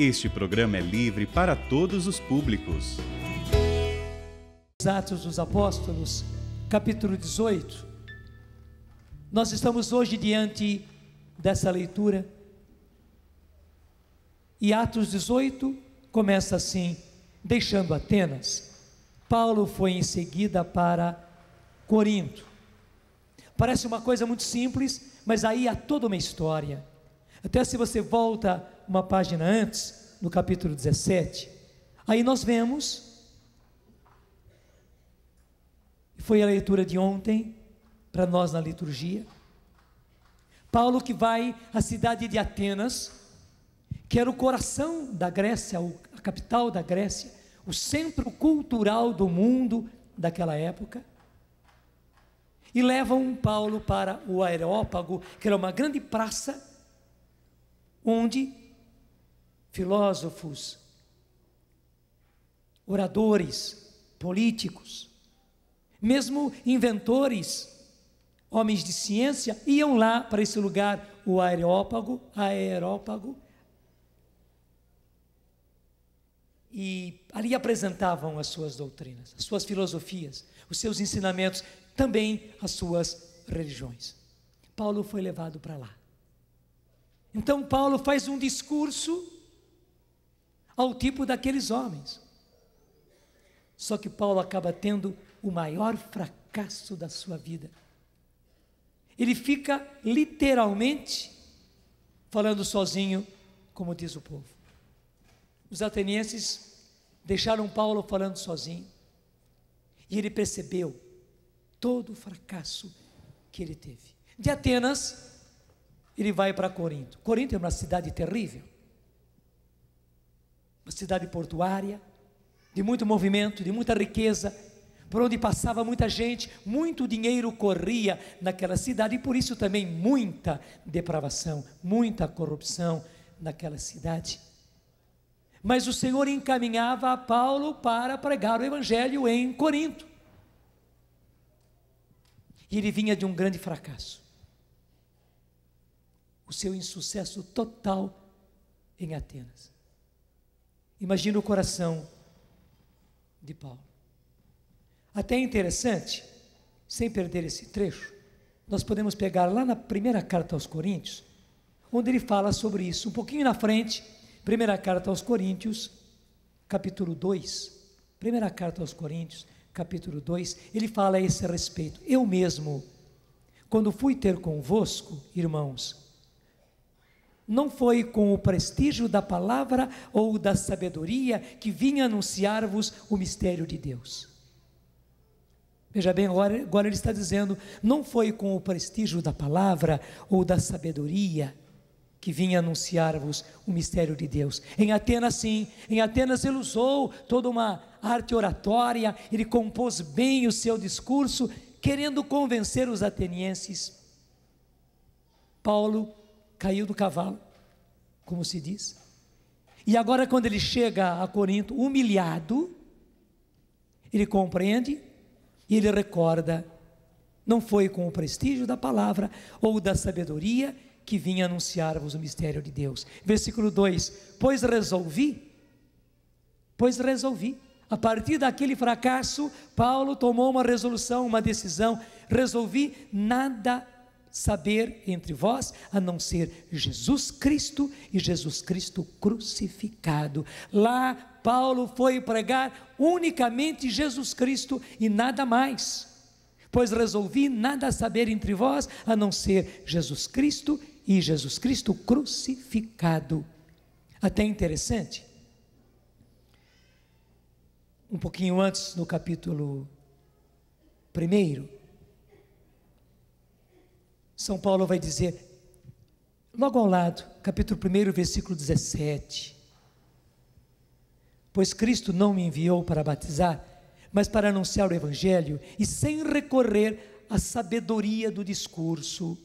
Este programa é livre para todos os públicos. Atos dos Apóstolos, capítulo 18. Nós estamos hoje diante dessa leitura. E Atos 18 começa assim: deixando Atenas, Paulo foi em seguida para Corinto. Parece uma coisa muito simples, mas aí há toda uma história. Até se você volta uma página antes, no capítulo 17, aí nós vemos, foi a leitura de ontem, para nós na liturgia, Paulo que vai à cidade de Atenas, que era o coração da Grécia, a capital da Grécia, o centro cultural do mundo daquela época, e levam Paulo para o Areópago, que era uma grande praça, onde filósofos, oradores, políticos, mesmo inventores, homens de ciência, iam lá para esse lugar, o Areópago, e ali apresentavam as suas doutrinas, as suas filosofias, os seus ensinamentos, também as suas religiões. Paulo foi levado para lá. Então Paulo faz um discurso ao tipo daqueles homens. Só que Paulo acaba tendo o maior fracasso da sua vida. Ele fica literalmente falando sozinho, como diz o povo. Os atenienses deixaram Paulo falando sozinho, e ele percebeu todo o fracasso que ele teve. De Atenas, ele vai para Corinto. Corinto é uma cidade terrível, uma cidade portuária, de muito movimento, de muita riqueza, por onde passava muita gente, muito dinheiro corria naquela cidade, e por isso também muita depravação, muita corrupção naquela cidade. Mas o Senhor encaminhava Paulo para pregar o Evangelho em Corinto, e ele vinha de um grande fracasso, o seu insucesso total em Atenas. Imagina o coração de Paulo. Até interessante, sem perder esse trecho, nós podemos pegar lá na primeira carta aos Coríntios, onde ele fala sobre isso, um pouquinho na frente, primeira carta aos Coríntios, capítulo 2, primeira carta aos Coríntios, capítulo 2, ele fala a esse respeito: eu mesmo, quando fui ter convosco, irmãos, não foi com o prestígio da palavra ou da sabedoria que vim anunciar-vos o mistério de Deus. Veja bem, agora ele está dizendo, não foi com o prestígio da palavra ou da sabedoria que vim anunciar-vos o mistério de Deus. Em Atenas, sim, em Atenas ele usou toda uma arte oratória, ele compôs bem o seu discurso, querendo convencer os atenienses. Paulo caiu do cavalo, como se diz, e agora quando ele chega a Corinto, humilhado, ele compreende e ele recorda, não foi com o prestígio da palavra ou da sabedoria que vim anunciar-vos o mistério de Deus. Versículo 2, pois resolvi, a partir daquele fracasso, Paulo tomou uma resolução, uma decisão, resolvi nada saber entre vós, a não ser Jesus Cristo e Jesus Cristo crucificado. Lá Paulo foi pregar unicamente Jesus Cristo e nada mais, pois resolvi nada saber entre vós, a não ser Jesus Cristo e Jesus Cristo crucificado. Até interessante, um pouquinho antes, no capítulo 1, São Paulo vai dizer, logo ao lado, capítulo 1, versículo 17, pois Cristo não me enviou para batizar, mas para anunciar o Evangelho, e sem recorrer à sabedoria do discurso.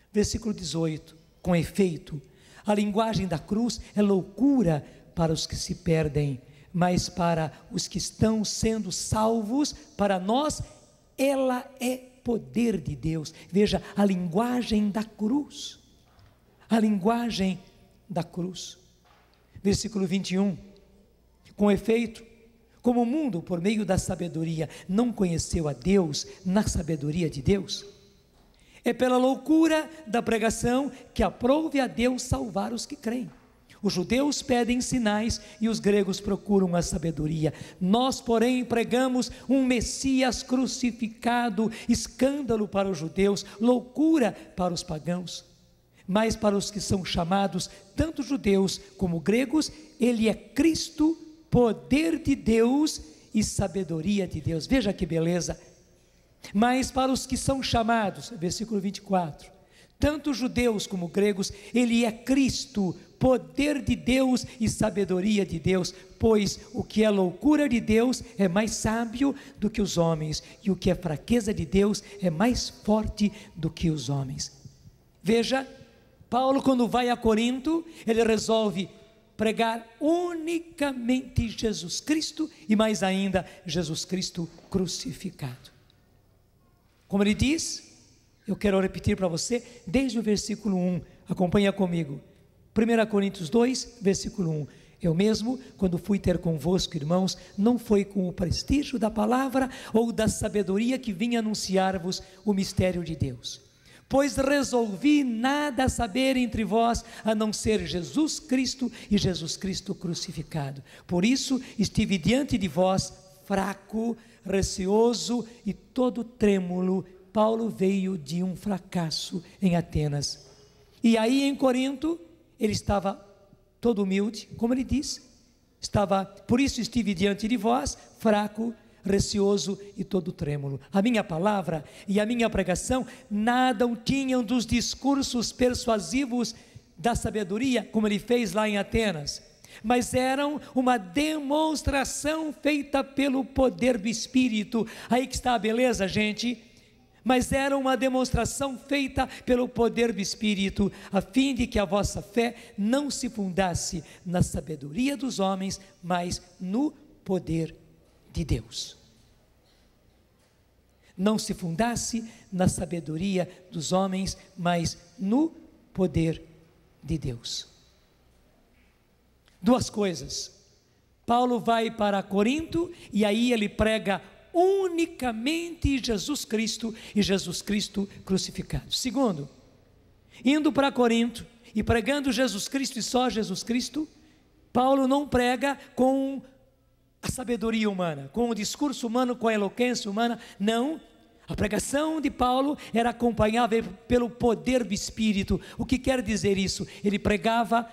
Versículo 18, com efeito, a linguagem da cruz é loucura para os que se perdem, mas para os que estão sendo salvos, para nós, ela é poder de Deus. Veja, a linguagem da cruz, a linguagem da cruz. Versículo 21. Com efeito, como o mundo, por meio da sabedoria, não conheceu a Deus na sabedoria de Deus, é pela loucura da pregação que aprouve a Deus salvar os que creem. Os judeus pedem sinais e os gregos procuram a sabedoria. Nós, porém, pregamos um Messias crucificado, escândalo para os judeus, loucura para os pagãos. Mas para os que são chamados, tanto judeus como gregos, ele é Cristo, poder de Deus e sabedoria de Deus. Veja que beleza. Mas para os que são chamados, versículo 24, tanto judeus como gregos, ele é Cristo, poder de Deus e sabedoria de Deus, pois o que é loucura de Deus é mais sábio do que os homens, e o que é fraqueza de Deus é mais forte do que os homens. Veja, Paulo, quando vai a Corinto, ele resolve pregar unicamente Jesus Cristo, e mais ainda, Jesus Cristo crucificado. Como ele diz, eu quero repetir para você, desde o versículo 1, acompanha comigo, 1 Coríntios 2, versículo 1, eu mesmo, quando fui ter convosco, irmãos, não foi com o prestígio da palavra, ou da sabedoria que vim anunciar-vos o mistério de Deus, pois resolvi nada saber entre vós, a não ser Jesus Cristo e Jesus Cristo crucificado, por isso estive diante de vós, fraco, receoso e todo trêmulo. Paulo veio de um fracasso em Atenas, e aí em Corinto, ele estava todo humilde, como ele diz, por isso estive diante de vós, fraco, receoso e todo trêmulo. A minha palavra e a minha pregação nada tinham dos discursos persuasivos da sabedoria, como ele fez lá em Atenas, mas eram uma demonstração feita pelo poder do Espírito. Aí que está a beleza, gente. Mas era uma demonstração feita pelo poder do Espírito, a fim de que a vossa fé não se fundasse na sabedoria dos homens, mas no poder de Deus. Não se fundasse na sabedoria dos homens, mas no poder de Deus. Duas coisas. Paulo vai para Corinto e aí ele prega unicamente Jesus Cristo e Jesus Cristo crucificado. Segundo, indo para Corinto e pregando Jesus Cristo e só Jesus Cristo, Paulo não prega com a sabedoria humana, com o discurso humano, com a eloquência humana, não. A pregação de Paulo era acompanhada pelo poder do Espírito. O que quer dizer isso? Ele pregava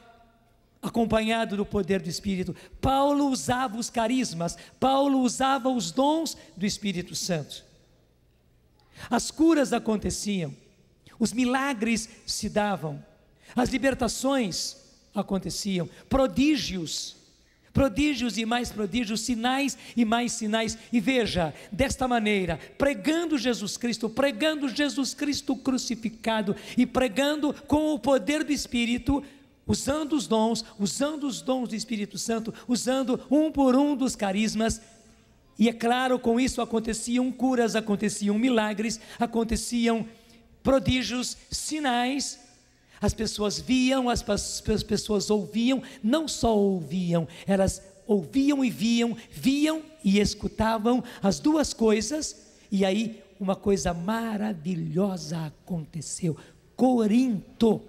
acompanhado do poder do Espírito. Paulo usava os carismas, Paulo usava os dons do Espírito Santo. As curas aconteciam, os milagres se davam, as libertações aconteciam, prodígios e mais prodígios, sinais e mais sinais. E veja, desta maneira, pregando Jesus Cristo crucificado e pregando com o poder do Espírito, usando os dons do Espírito Santo, usando um por um dos carismas, e é claro, com isso aconteciam curas, aconteciam milagres, aconteciam prodígios, sinais, as pessoas viam, as pessoas ouviam, não só ouviam, elas ouviam e viam e escutavam as duas coisas, e aí uma coisa maravilhosa aconteceu. Corinto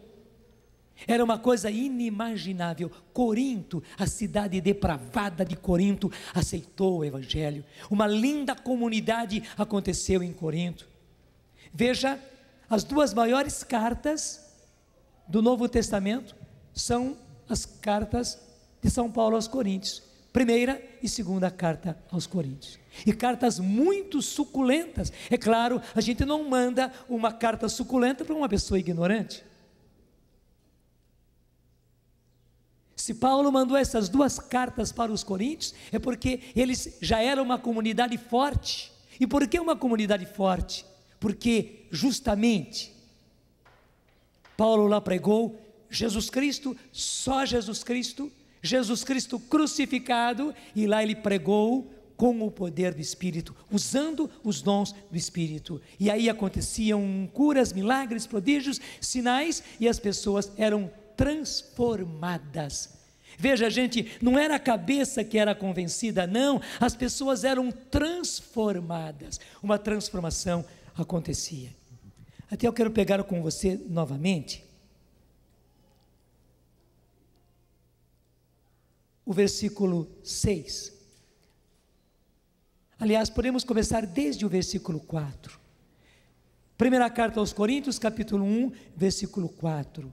era uma coisa inimaginável. Corinto, a cidade depravada de Corinto, aceitou o Evangelho. Uma linda comunidade aconteceu em Corinto. Veja, as duas maiores cartas do Novo Testamento são as cartas de São Paulo aos Coríntios. Primeira e segunda carta aos Coríntios. E cartas muito suculentas. É claro, a gente não manda uma carta suculenta para uma pessoa ignorante. Se Paulo mandou essas duas cartas para os coríntios, é porque eles já eram uma comunidade forte. E por que uma comunidade forte? Porque justamente Paulo lá pregou Jesus Cristo, só Jesus Cristo crucificado, e lá ele pregou com o poder do Espírito, usando os dons do Espírito. E aí aconteciam curas, milagres, prodígios, sinais, e as pessoas eram transformadas. Veja, gente, não era a cabeça que era convencida, não, as pessoas eram transformadas, uma transformação acontecia. Até eu quero pegar com você novamente o versículo 6. Aliás, podemos começar desde o versículo 4. Primeira carta aos Coríntios, capítulo 1, versículo 4.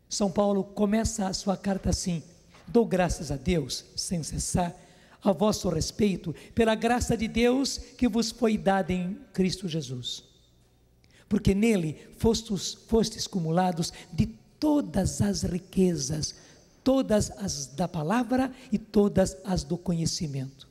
São Paulo começa a sua carta assim: dou graças a Deus, sem cessar, a vosso respeito, pela graça de Deus que vos foi dada em Cristo Jesus. Porque nele fostes cumulados de todas as riquezas, todas as da palavra e todas as do conhecimento.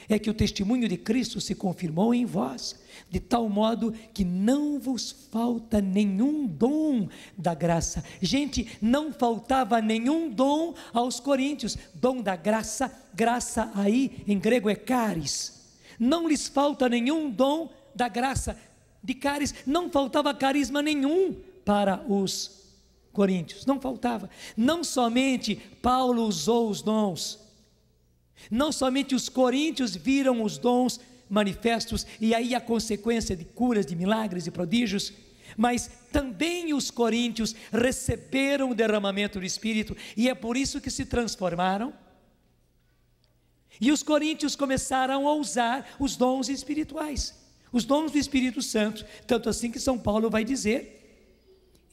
É que o testemunho de Cristo se confirmou em vós, de tal modo que não vos falta nenhum dom da graça. Gente, não faltava nenhum dom aos coríntios. Dom da graça, graça aí em grego é charis. Não lhes falta nenhum dom da graça. De charis, não faltava carisma nenhum para os coríntios, não faltava. Não somente Paulo usou os dons, não somente os coríntios viram os dons manifestos, e aí a consequência de curas, de milagres e prodígios, mas também os coríntios receberam o derramamento do Espírito, e é por isso que se transformaram, e os coríntios começaram a usar os dons espirituais, os dons do Espírito Santo, tanto assim que São Paulo vai dizer,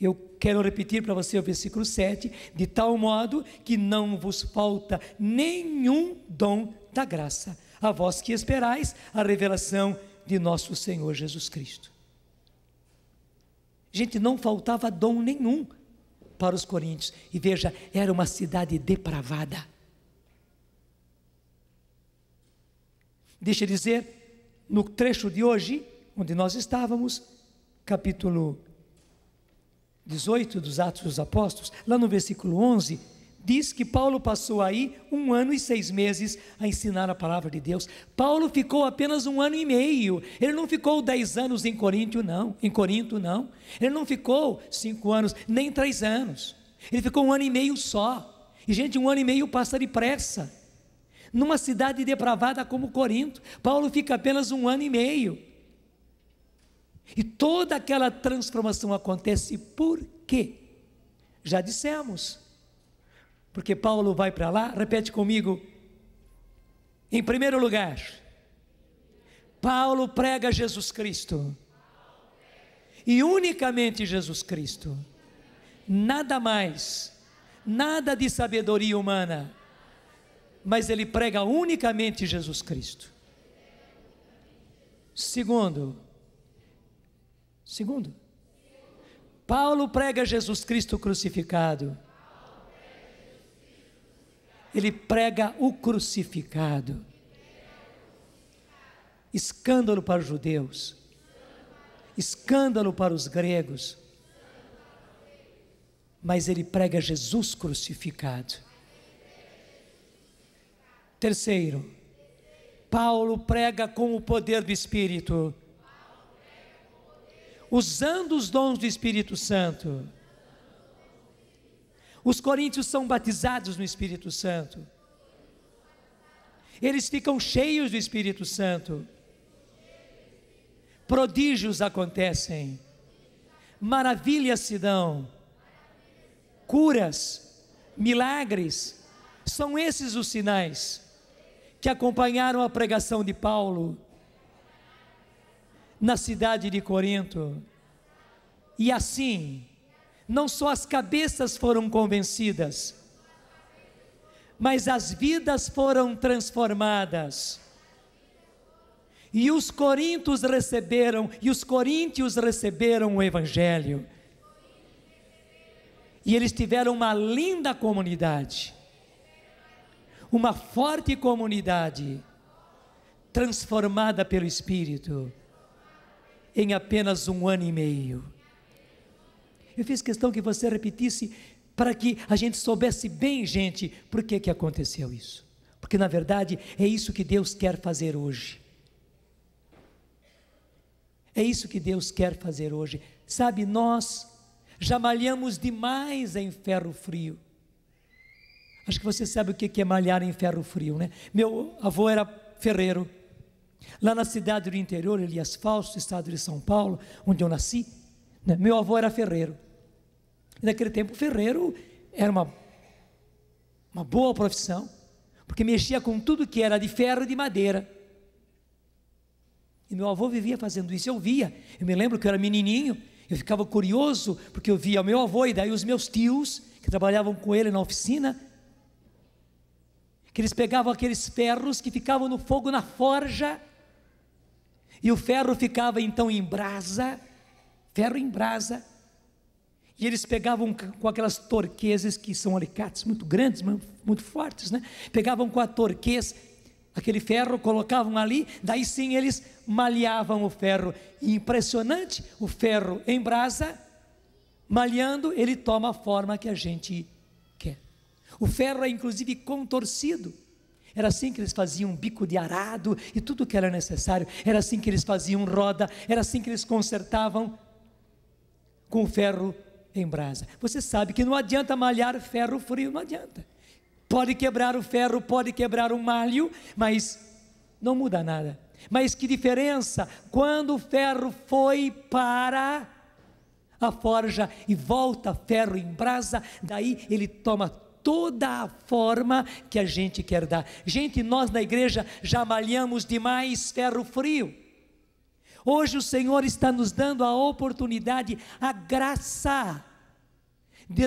eu quero repetir para você o versículo 7, de tal modo que não vos falta nenhum dom da graça, a vós que esperais a revelação de nosso Senhor Jesus Cristo. Gente, não faltava dom nenhum para os coríntios, e veja, era uma cidade depravada. Deixa eu dizer, no trecho de hoje, onde nós estávamos, capítulo 18 dos Atos dos Apóstolos, lá no versículo 11, diz que Paulo passou aí 1 ano e 6 meses a ensinar a palavra de Deus. Paulo ficou apenas 1 ano e meio, ele não ficou 10 anos em Corinto não, ele não ficou 5 anos, nem 3 anos, ele ficou 1 ano e meio só, e gente, 1 ano e meio passa depressa, numa cidade depravada como Corinto. Paulo fica apenas 1 ano e meio, e toda aquela transformação acontece por quê? Já dissemos, porque Paulo vai para lá, repete comigo, em primeiro lugar, Paulo prega Jesus Cristo, e unicamente Jesus Cristo, nada mais, nada de sabedoria humana, mas ele prega unicamente Jesus Cristo. Segundo, Paulo prega Jesus Cristo crucificado. Ele prega o crucificado. Escândalo para os judeus, escândalo para os gregos, mas ele prega Jesus crucificado. Terceiro, Paulo prega com o poder do Espírito, usando os dons do Espírito Santo. Os coríntios são batizados no Espírito Santo, eles ficam cheios do Espírito Santo, prodígios acontecem, maravilhas se dão, curas, milagres, são esses os sinais que acompanharam a pregação de Paulo na cidade de Corinto. E assim, não só as cabeças foram convencidas, mas as vidas foram transformadas, e os coríntios receberam o Evangelho, e eles tiveram uma linda comunidade, uma forte comunidade, transformada pelo Espírito, em apenas 1 ano e meio. Eu fiz questão que você repetisse, para que a gente soubesse bem, gente, por que aconteceu isso. Porque na verdade é isso que Deus quer fazer hoje. É isso que Deus quer fazer hoje. Sabe, nós já malhamos demais em ferro frio. Acho que você sabe o que é malhar em ferro frio, né? Meu avô era ferreiro. Lá na cidade do interior, Elias Fausto, estado de São Paulo, onde eu nasci, né? Meu avô era ferreiro. E naquele tempo, ferreiro era uma boa profissão, porque mexia com tudo que era de ferro e de madeira. E meu avô vivia fazendo isso, eu via. Eu me lembro que eu era menininho, eu ficava curioso, porque eu via o meu avô e daí os meus tios, que trabalhavam com ele na oficina, que eles pegavam aqueles ferros que ficavam no fogo na forja, e o ferro ficava então em brasa, ferro em brasa, e eles pegavam com aquelas torqueses, que são alicates muito grandes, muito fortes, né? Pegavam com a torquez, aquele ferro, colocavam ali, daí sim eles malhavam o ferro, e impressionante, o ferro em brasa, malhando, ele toma a forma que a gente quer. O ferro é inclusive contorcido. Era assim que eles faziam bico de arado e tudo que era necessário. Era assim que eles faziam roda. Era assim que eles consertavam com o ferro em brasa. Você sabe que não adianta malhar ferro frio, não adianta. Pode quebrar o ferro, pode quebrar o malho, mas não muda nada. Mas que diferença quando o ferro foi para a forja e volta ferro em brasa, daí ele toma toda a forma que a gente quer dar. Gente, nós na igreja já malhamos demais ferro frio. Hoje o Senhor está nos dando a oportunidade, a graça de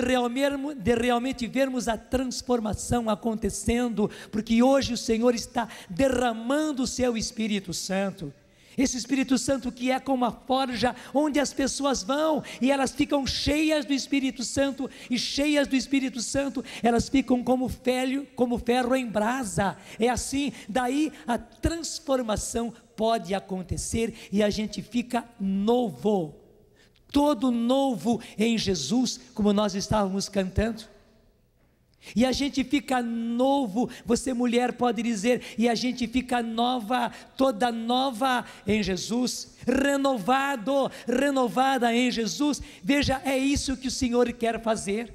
realmente vermos a transformação acontecendo, porque hoje o Senhor está derramando o seu Espírito Santo. Esse Espírito Santo que é como a forja, onde as pessoas vão e elas ficam cheias do Espírito Santo, e cheias do Espírito Santo, elas ficam como ferro em brasa. É assim, daí a transformação pode acontecer e a gente fica novo, todo novo em Jesus, como nós estávamos cantando. E a gente fica novo, você mulher pode dizer, e a gente fica nova, toda nova em Jesus, renovada em Jesus. Veja, é isso que o Senhor quer fazer.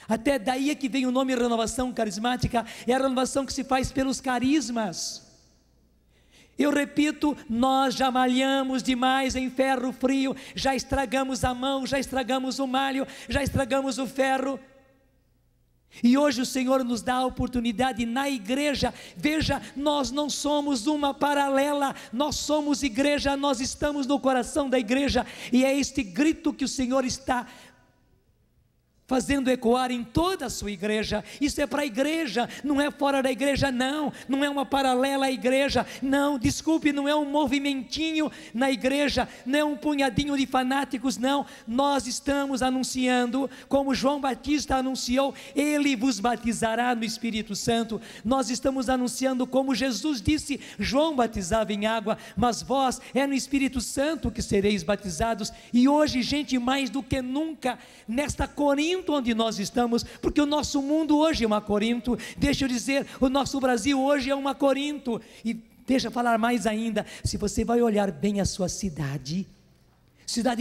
Até daí é que vem o nome renovação carismática, é a renovação que se faz pelos carismas. Eu repito, nós já malhamos demais em ferro frio, já estragamos a mão, já estragamos o malho, já estragamos o ferro. E hoje o Senhor nos dá a oportunidade na igreja. Veja, nós não somos uma paralela, nós somos igreja, nós estamos no coração da igreja, e é este grito que o Senhor está fazendo ecoar em toda a sua igreja. Isso é para a igreja, não é fora da igreja, não é uma paralela à igreja, não, desculpe, não é um movimentinho na igreja, não é um punhadinho de fanáticos, não. Nós estamos anunciando, como João Batista anunciou, ele vos batizará no Espírito Santo. Nós estamos anunciando, como Jesus disse, João batizava em água, mas vós é no Espírito Santo que sereis batizados. E hoje, gente, mais do que nunca, nesta Corinto onde nós estamos, porque o nosso mundo hoje é uma Corinto, deixa eu dizer, o nosso Brasil hoje é uma Corinto. E deixa eu falar mais ainda, se você vai olhar bem a sua cidade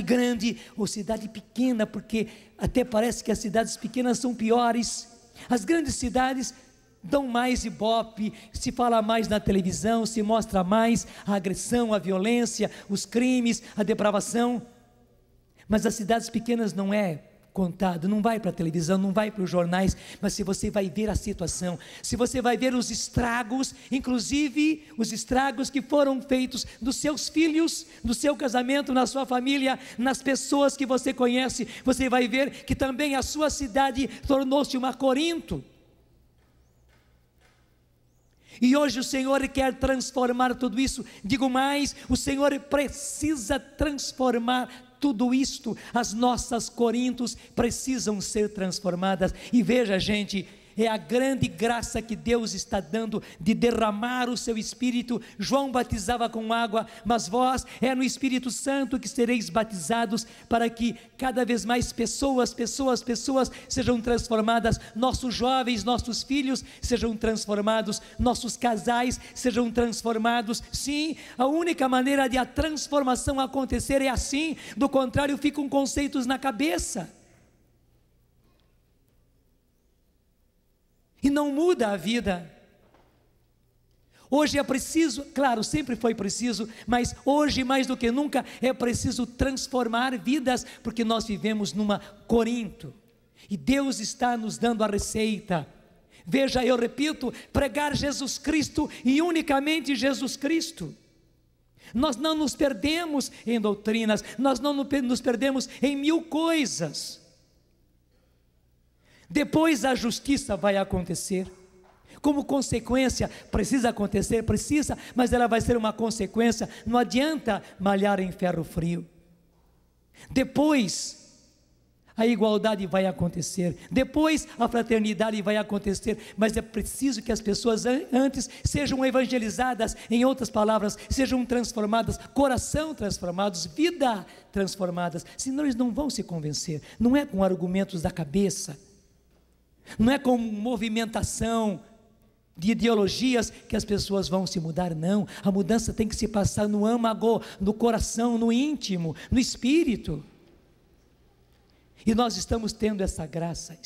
grande ou cidade pequena, porque até parece que as cidades pequenas são piores, as grandes cidades dão mais ibope, se fala mais na televisão, se mostra mais a agressão, a violência, os crimes, a depravação, mas as cidades pequenas não é contado, não vai para a televisão, não vai para os jornais, mas se você vai ver a situação, se você vai ver os estragos, inclusive os estragos que foram feitos dos seus filhos, do seu casamento, na sua família, nas pessoas que você conhece, você vai ver que também a sua cidade tornou-se uma Corinto. E hoje o Senhor quer transformar tudo isso. Digo mais, o Senhor precisa transformar tudo isto. As nossas Corintos precisam ser transformadas. E veja, gente, é a grande graça que Deus está dando de derramar o seu Espírito. João batizava com água, mas vós é no Espírito Santo que sereis batizados, para que cada vez mais pessoas sejam transformadas, nossos jovens, nossos filhos sejam transformados, nossos casais sejam transformados. Sim, a única maneira de a transformação acontecer é assim, do contrário ficam conceitos na cabeça. E não muda a vida. Hoje é preciso, claro, sempre foi preciso, mas hoje mais do que nunca é preciso transformar vidas, porque nós vivemos numa Corinto, e Deus está nos dando a receita. Veja, eu repito, pregar Jesus Cristo e unicamente Jesus Cristo. Nós não nos perdemos em doutrinas, nós não nos perdemos em mil coisas. Depois a justiça vai acontecer. Como consequência, precisa acontecer, precisa, mas ela vai ser uma consequência. Não adianta malhar em ferro frio. Depois a igualdade vai acontecer, depois a fraternidade vai acontecer, mas é preciso que as pessoas antes sejam evangelizadas, em outras palavras, sejam transformadas, coração transformados, vida transformadas, senão eles não vão se convencer. Não é com argumentos da cabeça, não é com movimentação de ideologias que as pessoas vão se mudar, não. A mudança tem que se passar no âmago, no coração, no íntimo, no espírito. E nós estamos tendo essa graça,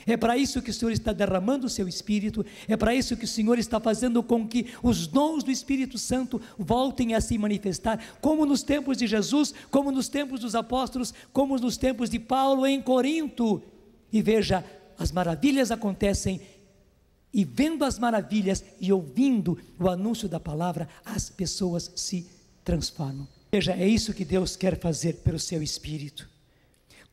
É para isso que o Senhor está derramando o seu Espírito, é para isso que o Senhor está fazendo com que os dons do Espírito Santo voltem a se manifestar, como nos tempos de Jesus, como nos tempos dos apóstolos, como nos tempos de Paulo em Corinto. E veja, as maravilhas acontecem, e vendo as maravilhas e ouvindo o anúncio da palavra, as pessoas se transformam. Veja, é isso que Deus quer fazer pelo seu Espírito.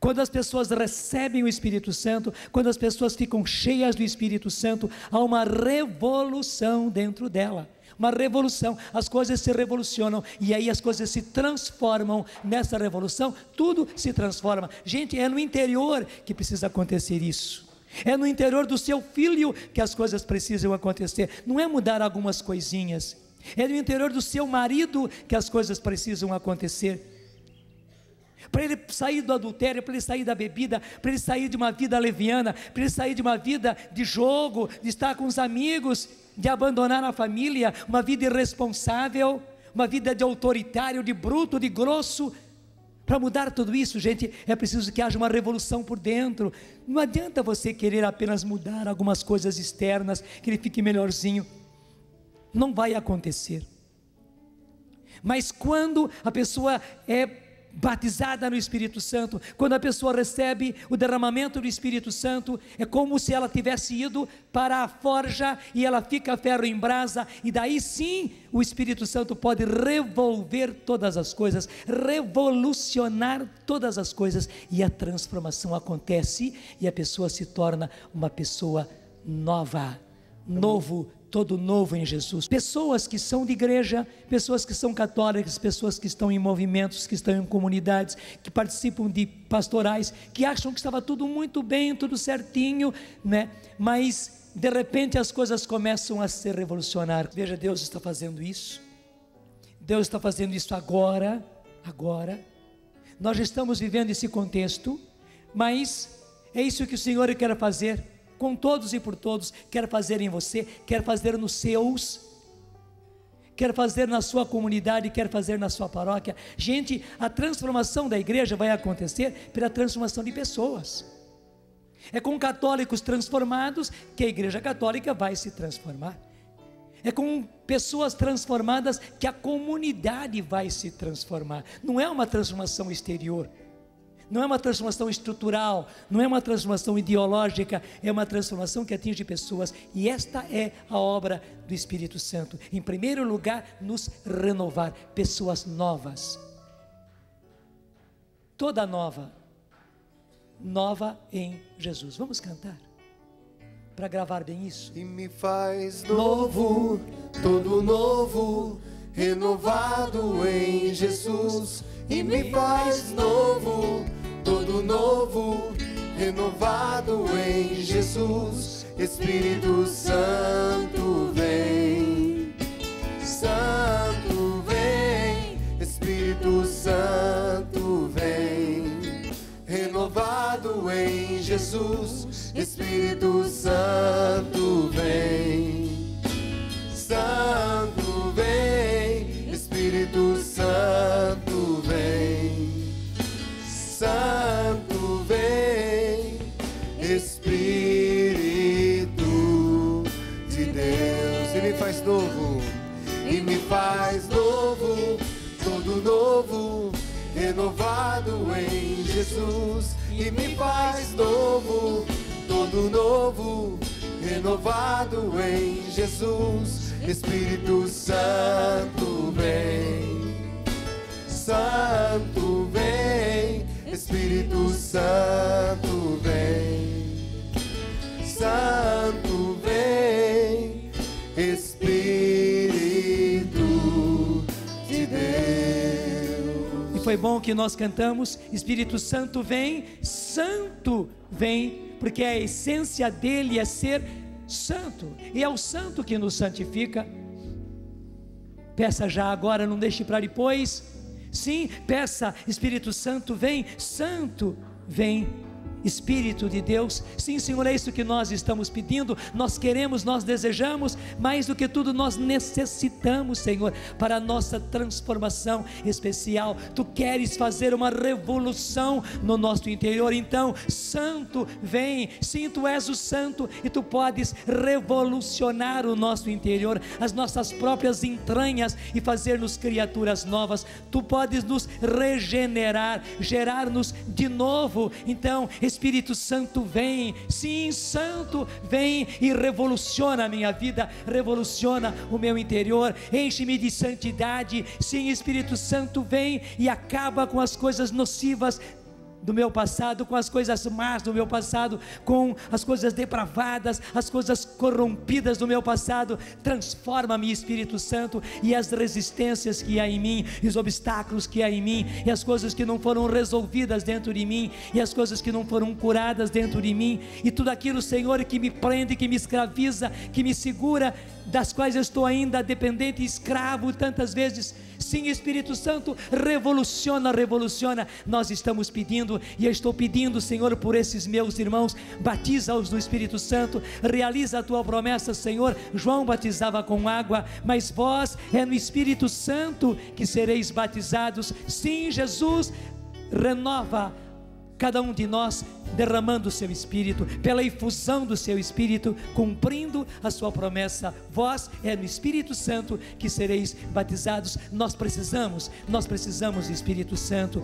Quando as pessoas recebem o Espírito Santo, quando as pessoas ficam cheias do Espírito Santo, há uma revolução dentro dela, uma revolução, as coisas se revolucionam, e aí as coisas se transformam. Nessa revolução, tudo se transforma. Gente, é no interior que precisa acontecer isso, é no interior do seu filho que as coisas precisam acontecer, não é mudar algumas coisinhas, é no interior do seu marido que as coisas precisam acontecer, para ele sair do adultério, para ele sair da bebida, para ele sair de uma vida leviana, para ele sair de uma vida de jogo, de estar com os amigos, de abandonar a família, uma vida irresponsável, uma vida de autoritário, de bruto, de grosso. Para mudar tudo isso, gente, é preciso que haja uma revolução por dentro. Não adianta você querer apenas mudar algumas coisas externas, que ele fique melhorzinho, não vai acontecer. Mas quando a pessoa é batizada no Espírito Santo, quando a pessoa recebe o derramamento do Espírito Santo, é como se ela tivesse ido para a forja e ela fica ferro em brasa, e daí sim o Espírito Santo pode revolver todas as coisas, revolucionar todas as coisas, e a transformação acontece, e a pessoa se torna uma pessoa nova, todo novo em Jesus. Pessoas que são de igreja, pessoas que são católicas, pessoas que estão em movimentos, que estão em comunidades, que participam de pastorais, que acham que estava tudo muito bem, tudo certinho, né? Mas de repente as coisas começam a se revolucionar. Veja, Deus está fazendo isso. Deus está fazendo isso agora. Nós estamos vivendo esse contexto, mas é isso que o Senhor quer fazer com todos e por todos, quer fazer em você, quer fazer nos seus, quer fazer na sua comunidade, quer fazer na sua paróquia. Gente, a transformação da igreja vai acontecer pela transformação de pessoas. É com católicos transformados que a igreja católica vai se transformar. É com pessoas transformadas que a comunidade vai se transformar. Não é uma transformação exterior, não é uma transformação estrutural, não é uma transformação ideológica, é uma transformação que atinge pessoas, e esta é a obra do Espírito Santo. Em primeiro lugar, nos renovar, pessoas novas, toda nova em Jesus. Vamos cantar para gravar bem isso. E me faz novo, todo novo, renovado em Jesus. E me faz novo, todo novo, renovado em Jesus. Espírito Santo vem, Santo vem, Espírito Santo vem, renovado em Jesus. Espírito Santo vem, Santo vem, Espírito Santo vem, Santo vem, renovado em Jesus, e me faz novo, todo novo, renovado em Jesus. Espírito Santo vem, Santo vem, Espírito Santo vem, Santo vem, Espírito de Deus. E foi bom que nós cantamos: Espírito Santo vem, Santo vem, porque a essência dele é ser santo, e é o santo que nos santifica. Peça já agora, não deixe para depois. Sim, peça: Espírito Santo vem, Santo vem, Espírito de Deus. Sim, Senhor, é isso que nós estamos pedindo, nós queremos, nós desejamos, mais do que tudo nós necessitamos, Senhor, para a nossa transformação especial. Tu queres fazer uma revolução no nosso interior, então Santo vem. Sim, Tu és o Santo e Tu podes revolucionar o nosso interior, as nossas próprias entranhas, e fazer-nos criaturas novas. Tu podes nos regenerar, gerar-nos de novo. Então Espírito Santo vem, sim, Santo vem e revoluciona a minha vida, revoluciona o meu interior, enche-me de santidade. Sim, Espírito Santo vem e acaba com as coisas nocivas do meu passado, com as coisas más do meu passado, com as coisas depravadas, as coisas corrompidas do meu passado. Transforma-me, Espírito Santo, e as resistências que há em mim, e os obstáculos que há em mim, e as coisas que não foram resolvidas dentro de mim, e as coisas que não foram curadas dentro de mim, e tudo aquilo, Senhor, que me prende, que me escraviza, que me segura, das quais eu estou ainda dependente e escravo tantas vezes. Sim, Espírito Santo, revoluciona, revoluciona. Nós estamos pedindo, e eu estou pedindo, Senhor, por esses meus irmãos. Batiza-os no Espírito Santo, realiza a Tua promessa, Senhor. João batizava com água, mas vós é no Espírito Santo que sereis batizados. Sim, Jesus, renova cada um de nós, derramando o Seu Espírito, pela infusão do Seu Espírito, cumprindo a Sua promessa. Vós é no Espírito Santo que sereis batizados. Nós precisamos do Espírito Santo.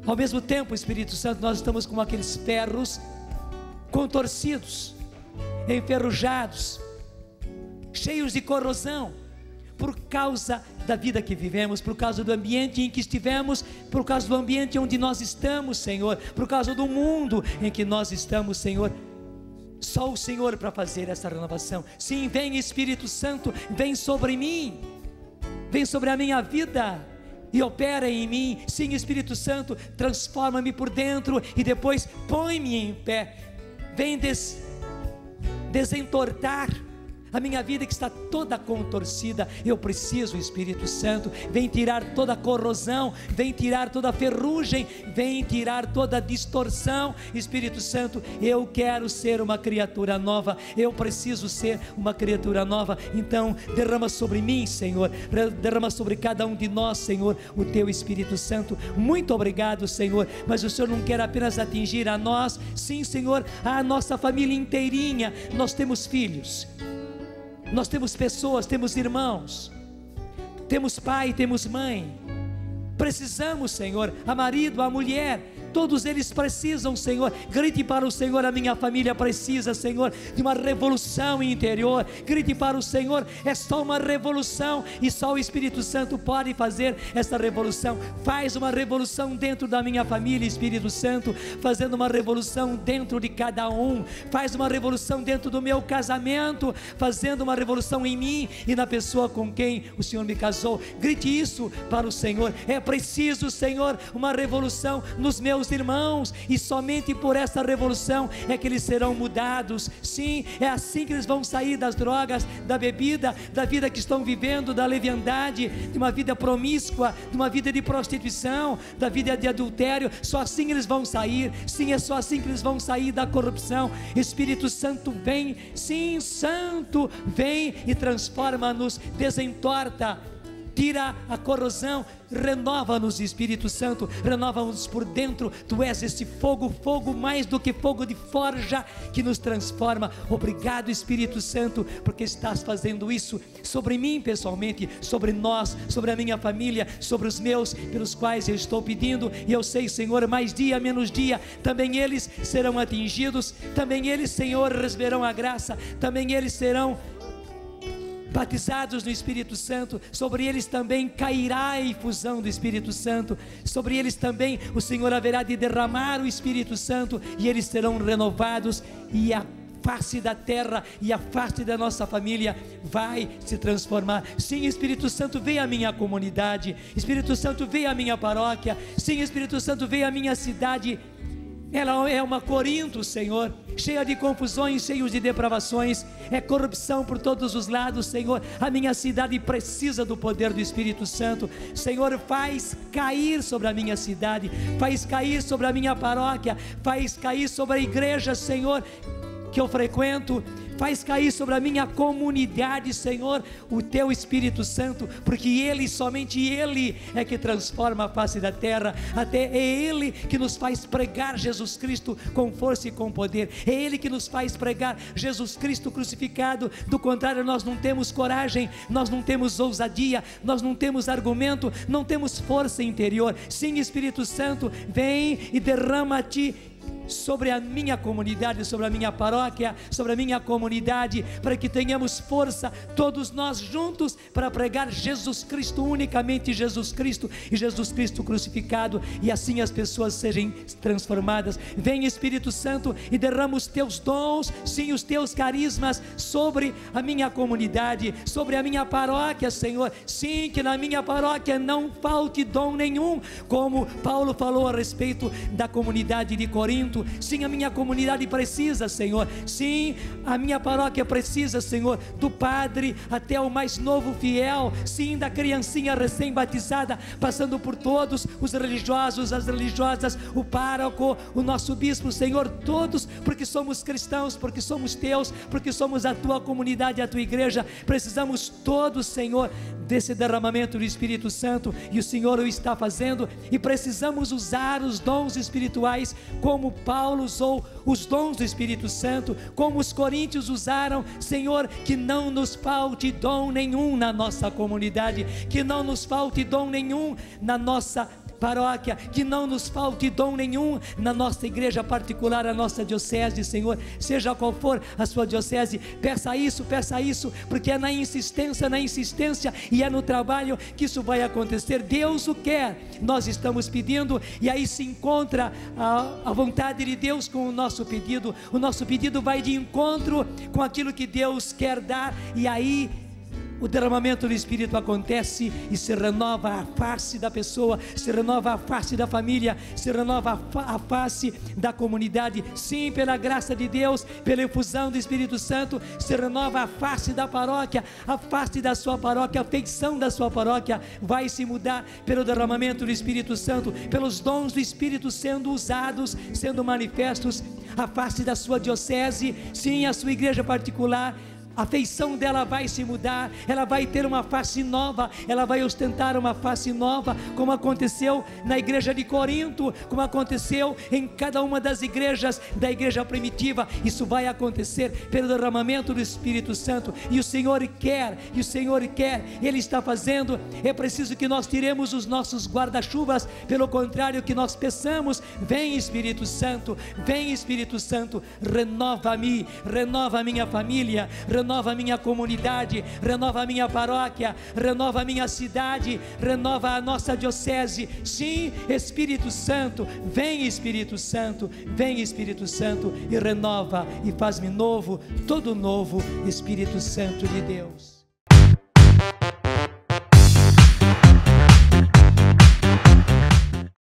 Ao mesmo tempo, Espírito Santo, nós estamos com aqueles ferros contorcidos, enferrujados, cheios de corrosão, por causa da vida que vivemos, por causa do ambiente em que estivemos, por causa do ambiente onde nós estamos, Senhor, por causa do mundo em que nós estamos, Senhor. Só o Senhor para fazer essa renovação. Sim, vem Espírito Santo, vem sobre mim, vem sobre a minha vida e opera em mim. Sim, Espírito Santo, transforma-me por dentro e depois põe-me em pé. Vem desentortar a minha vida que está toda contorcida. Eu preciso, Espírito Santo, vem tirar toda a corrosão, vem tirar toda a ferrugem, vem tirar toda a distorção. Espírito Santo, eu quero ser uma criatura nova, eu preciso ser uma criatura nova. Então derrama sobre mim, Senhor, derrama sobre cada um de nós, Senhor, o Teu Espírito Santo. Muito obrigado, Senhor, mas o Senhor não quer apenas atingir a nós. Sim, Senhor, a nossa família inteirinha. Nós temos filhos, nós temos pessoas, temos irmãos, temos pai, temos mãe. Precisamos, Senhor, a marido, a mulher, todos eles precisam, Senhor. Grite para o Senhor: a minha família precisa, Senhor, de uma revolução interior. Grite para o Senhor: é só uma revolução, e só o Espírito Santo pode fazer essa revolução. Faz uma revolução dentro da minha família, Espírito Santo, fazendo uma revolução dentro de cada um. Faz uma revolução dentro do meu casamento, fazendo uma revolução em mim e na pessoa com quem o Senhor me casou. Grite isso para o Senhor. É preciso, Senhor, uma revolução nos meus irmãos, e somente por essa revolução é que eles serão mudados. Sim, é assim que eles vão sair das drogas, da bebida, da vida que estão vivendo, da leviandade, de uma vida promíscua, de uma vida de prostituição, da vida de adultério. Só assim eles vão sair. Sim, é só assim que eles vão sair da corrupção. Espírito Santo vem, sim, Santo vem e transforma-nos, desentorta tira a corrosão, renova-nos, Espírito Santo, renova-nos por dentro. Tu és esse fogo, fogo mais do que fogo de forja que nos transforma. Obrigado, Espírito Santo, porque estás fazendo isso sobre mim pessoalmente, sobre nós, sobre a minha família, sobre os meus, pelos quais eu estou pedindo. E eu sei, Senhor, mais dia, menos dia, também eles serão atingidos, também eles, Senhor, receberão a graça, também eles serão batizados no Espírito Santo, sobre eles também cairá a infusão do Espírito Santo, sobre eles também o Senhor haverá de derramar o Espírito Santo, e eles serão renovados, e a face da terra e a face da nossa família vai se transformar. Sim, Espírito Santo, vem à minha comunidade, Espírito Santo, vem à minha paróquia, sim, Espírito Santo, vem à minha cidade. Ela é uma Corinto, Senhor, cheia de confusões, cheia de depravações, é corrupção por todos os lados, Senhor. A minha cidade precisa do poder do Espírito Santo. Senhor, faz cair sobre a minha cidade, faz cair sobre a minha paróquia, faz cair sobre a igreja, Senhor, que eu frequento, faz cair sobre a minha comunidade, Senhor, o Teu Espírito Santo, porque Ele, somente Ele é que transforma a face da terra. Até é Ele que nos faz pregar Jesus Cristo com força e com poder, é Ele que nos faz pregar Jesus Cristo crucificado. Do contrário, nós não temos coragem, nós não temos ousadia, nós não temos argumento, não temos força interior. Sim, Espírito Santo, vem e derrama-te sobre a minha comunidade, sobre a minha paróquia, sobre a minha comunidade, para que tenhamos força, todos nós juntos, para pregar Jesus Cristo, unicamente Jesus Cristo e Jesus Cristo crucificado, e assim as pessoas sejam transformadas. Vem, Espírito Santo, e derrama os teus dons, sim, os teus carismas sobre a minha comunidade, sobre a minha paróquia, Senhor. Sim, que na minha paróquia não falte dom nenhum, como Paulo falou a respeito da comunidade de Corinto. Sim, a minha comunidade precisa, Senhor. Sim, a minha paróquia precisa, Senhor, do padre até o mais novo fiel. Sim, da criancinha recém-batizada, passando por todos os religiosos, as religiosas, o pároco, o nosso bispo, Senhor, todos, porque somos cristãos, porque somos teus, porque somos a tua comunidade, a tua igreja. Precisamos todos, Senhor, desse derramamento do Espírito Santo, e o Senhor o está fazendo, e precisamos usar os dons espirituais como Paulo usou os dons do Espírito Santo, como os coríntios usaram. Senhor, que não nos falte dom nenhum na nossa comunidade, que não nos falte dom nenhum na nossa paróquia, que não nos falte dom nenhum na nossa igreja particular, a nossa diocese, Senhor, seja qual for a sua diocese. Peça isso, porque é na insistência e é no trabalho que isso vai acontecer. Deus o quer, nós estamos pedindo, e aí se encontra a vontade de Deus com o nosso pedido. O nosso pedido vai de encontro com aquilo que Deus quer dar, e aí o derramamento do Espírito acontece, e se renova a face da pessoa, se renova a face da família, se renova a face da comunidade. Sim, pela graça de Deus, pela infusão do Espírito Santo, se renova a face da paróquia, a face da sua paróquia, a feição da sua paróquia vai se mudar pelo derramamento do Espírito Santo, pelos dons do Espírito sendo usados, sendo manifestos. A face da sua diocese, sim, a sua igreja particular, a feição dela vai se mudar, ela vai ter uma face nova, ela vai ostentar uma face nova, como aconteceu na igreja de Corinto, como aconteceu em cada uma das igrejas da igreja primitiva. Isso vai acontecer pelo derramamento do Espírito Santo, e o Senhor quer, Ele está fazendo. É preciso que nós tiremos os nossos guarda-chuvas, pelo contrário, que nós peçamos: vem Espírito Santo, renova-me, renova a minha família, renova a minha comunidade, renova a minha paróquia, renova a minha cidade, renova a nossa diocese. Sim, Espírito Santo, vem Espírito Santo, e renova, e faz-me novo, todo novo, Espírito Santo de Deus.